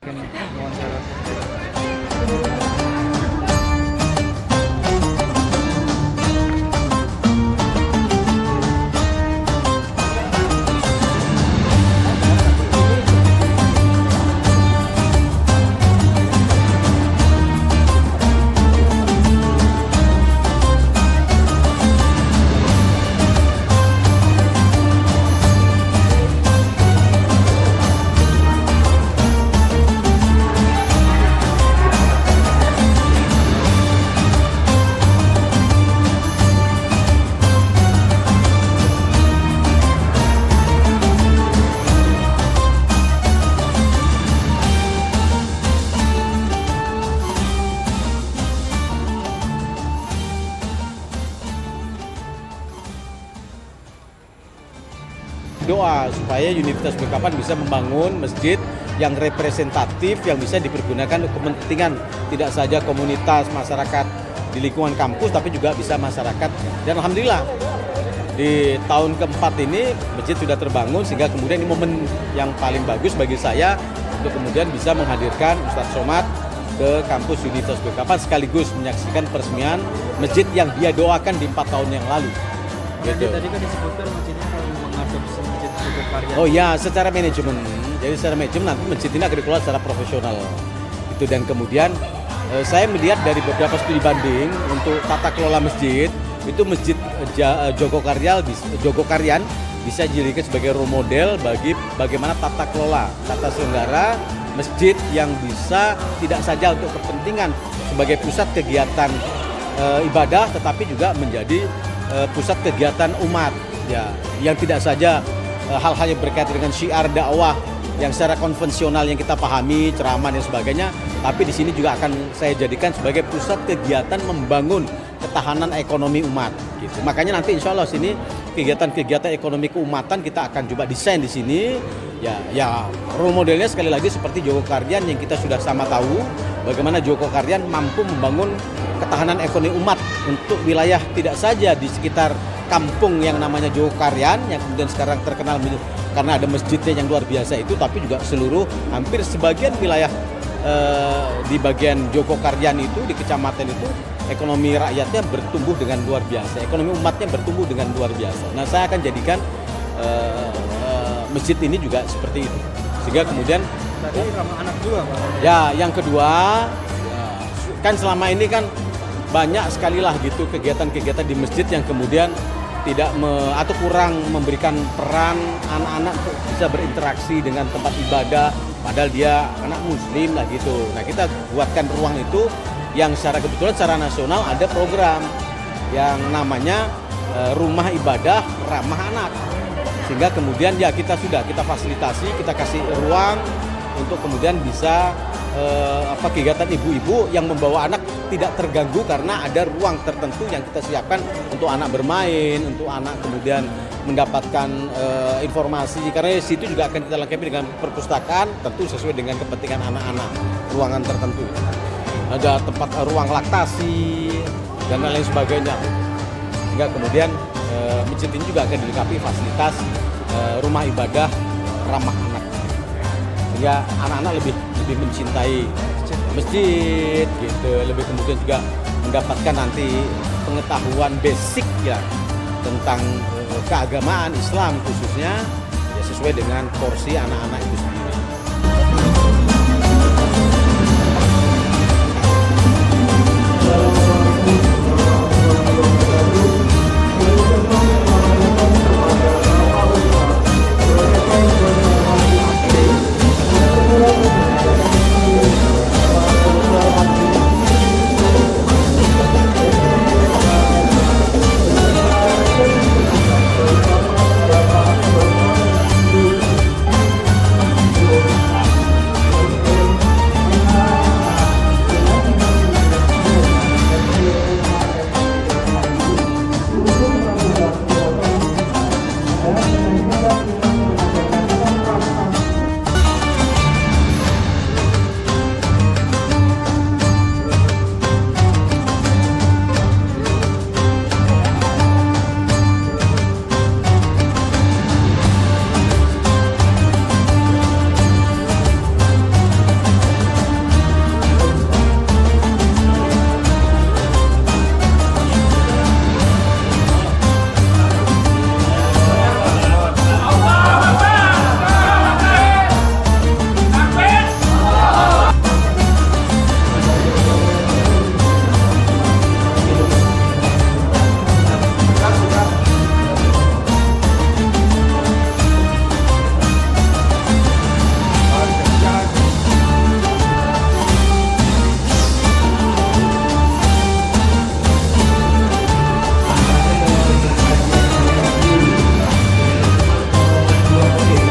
Wawancara. Doa supaya Universitas Balikpapan bisa membangun masjid yang representatif yang bisa dipergunakan untuk kepentingan tidak saja komunitas masyarakat di lingkungan kampus tapi juga bisa masyarakat. Dan alhamdulillah di tahun keempat ini masjid sudah terbangun sehingga kemudian ini momen yang paling bagus bagi saya untuk kemudian bisa menghadirkan Ustadz Somad ke kampus Universitas Balikpapan sekaligus menyaksikan peresmian masjid yang dia doakan di 4 tahun yang lalu. Gitu. Tadi kan disebutkan masjidnya kalau mengadopsi masjid Jogokaryan. Oh ya, secara manajemen. Jadi secara manajemen nanti masjid ini akan dikelola secara profesional. Itu dan kemudian saya melihat dari beberapa studi banding untuk tata kelola masjid itu masjid Jogokaryan bisa dijadikan sebagai role model bagi bagaimana tata kelola, tata selenggara masjid yang bisa tidak saja untuk kepentingan sebagai pusat kegiatan ibadah tetapi juga menjadi pusat kegiatan umat ya yang tidak saja hal-hal yang berkaitan dengan syiar dakwah yang secara konvensional yang kita pahami ceramah dan sebagainya tapi di sini juga akan saya jadikan sebagai pusat kegiatan membangun ketahanan ekonomi umat gitu. Makanya nanti insya Allah sini kegiatan-kegiatan ekonomi keumatan kita akan coba desain di sini ya role modelnya sekali lagi seperti Jogokaryan yang kita sudah sama tahu bagaimana Jogokaryan mampu membangun ketahanan ekonomi umat untuk wilayah tidak saja di sekitar kampung yang namanya Jogokaryan yang kemudian sekarang terkenal karena ada masjidnya yang luar biasa itu tapi juga seluruh hampir sebagian wilayah di bagian Jogokaryan itu di kecamatan itu ekonomi rakyatnya bertumbuh dengan luar biasa, ekonomi umatnya bertumbuh dengan luar biasa. Nah saya akan jadikan masjid ini juga seperti itu sehingga kemudian Tadi ramah anak juga Pak. ya yang kedua kan selama ini kan banyak sekali lah gitu kegiatan-kegiatan di masjid yang kemudian tidak atau kurang memberikan peran anak-anak untuk bisa berinteraksi dengan tempat ibadah padahal dia anak muslim lah gitu. Nah kita buatkan ruang itu yang secara kebetulan secara nasional ada program yang namanya rumah ibadah ramah anak sehingga kemudian ya kita fasilitasi kita kasih ruang untuk kemudian bisa kegiatan ibu-ibu yang membawa anak tidak terganggu karena ada ruang tertentu yang kita siapkan untuk anak bermain, untuk anak kemudian mendapatkan informasi karena di situ juga akan kita lengkapi dengan perpustakaan tentu sesuai dengan kepentingan anak-anak ruangan tertentu. Ada tempat ruang laktasi dan lain sebagainya. Sehingga kemudian masjid ini juga akan dilengkapi fasilitas rumah ibadah ramah anak. Sehingga anak-anak lebih mencintai masjid gitu, lebih kemudian juga mendapatkan nanti pengetahuan basic ya tentang keagamaan Islam khususnya ya sesuai dengan porsi anak-anak itu